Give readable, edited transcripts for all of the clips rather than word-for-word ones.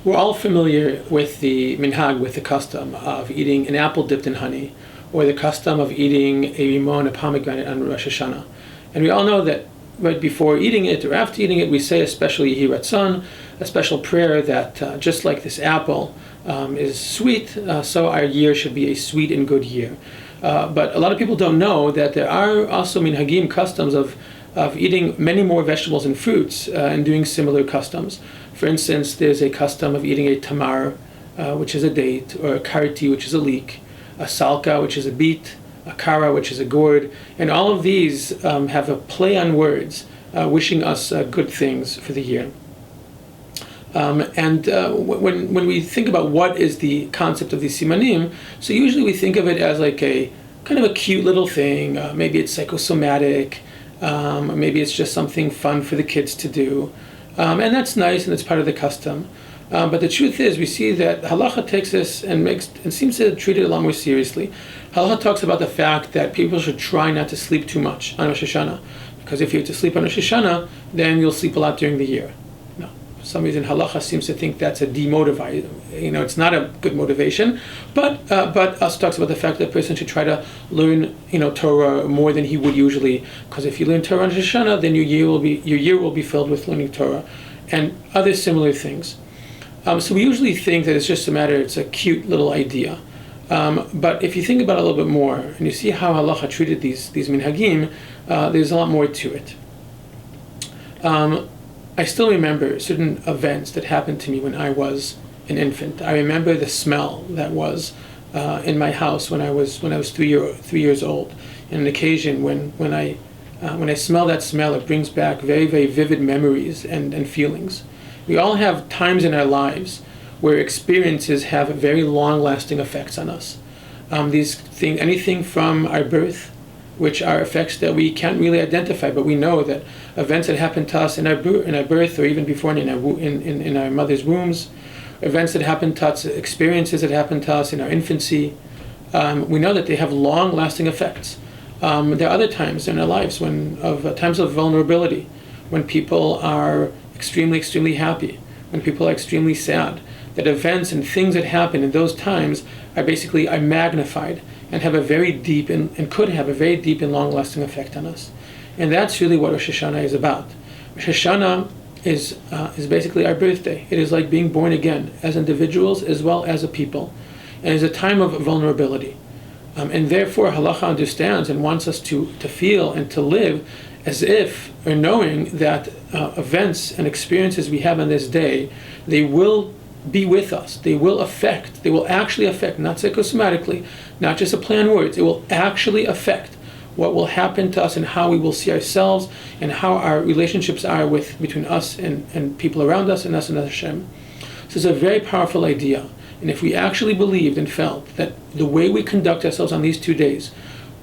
We're all familiar with the minhag, with the custom of eating an apple dipped in honey, or the custom of eating a rimon, a pomegranate, on Rosh Hashana. And we all know that right before eating it or after eating it, we say a special Yehi Ratzon, a special prayer that just like this apple is sweet, so our year should be a sweet and good year. But a lot of people don't know that there are also minhagim, customs of eating many more vegetables and fruits and doing similar customs. For instance, there's a custom of eating a tamar, which is a date, or a karti, which is a leek, a salka, which is a beet, a kara, which is a gourd, and all of these have a play on words, wishing us good things for the year. When we think about what is the concept of these simanim, so usually we think of it as like a kind of a cute little thing. Maybe it's psychosomatic, maybe it's just something fun for the kids to do. And that's nice, and it's part of the custom. But the truth is, we see that halacha takes this and seems to treat it a lot more seriously. Halacha talks about the fact that people should try not to sleep too much on Rosh Hashana, because if you have to sleep on Rosh Hashana, then you'll sleep a lot during the year. No, for some reason halacha seems to think that's a demotivator. It's not a good motivation. But also talks about the fact that a person should try to learn Torah more than he would usually, because if you learn Torah on Rosh Hashana, then your year will be filled with learning Torah, and other similar things. So we usually think that it's just it's a cute little idea. But if you think about it a little bit more, and you see how halacha treated these minhagim, there's a lot more to it. I still remember certain events that happened to me when I was an infant. I remember the smell that was in my house when I was 3 years old. And an occasion when I smell that smell, it brings back very, very vivid memories and feelings. We all have times in our lives where experiences have very long-lasting effects on us. Anything from our birth, which are effects that we can't really identify, but we know that events that happen to us in our birth, or even before in our mother's wombs, events that happen to us, experiences that happen to us in our infancy, we know that they have long-lasting effects. There are other times in our lives times of vulnerability, when people are extremely, extremely happy, when people are extremely sad, that events and things that happen in those times are magnified and have a very deep and could have a very deep and long-lasting effect on us. And that's really what Rosh Hashana is about. Rosh Hashana is basically our birthday. It is like being born again as individuals as well as a people. And it's a time of vulnerability. And therefore halacha understands and wants us to feel and to live as if, or knowing that events and experiences we have on this day, they will be with us. They will actually affect, not psychosomatically, not just a play on words. It will actually affect what will happen to us and how we will see ourselves and how our relationships are between us and people around us and us and Hashem. So it's a very powerful idea. And if we actually believed and felt that the way we conduct ourselves on these 2 days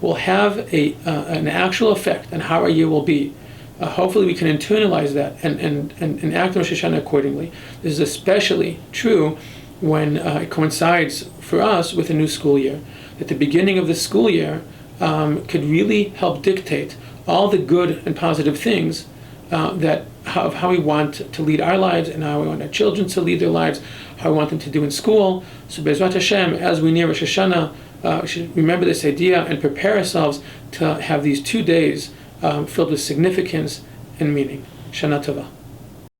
will have an actual effect on how our year will be, hopefully we can internalize that and act on Rosh Hashana accordingly. This is especially true when it coincides for us with a new school year. At the beginning of the school year could really help dictate all the good and positive things of how we want to lead our lives and how we want our children to lead their lives, how we want them to do in school. So Be'ezrat Hashem, as we near Rosh Hashana, we should remember this idea and prepare ourselves to have these 2 days filled with significance and meaning. Shana Tova.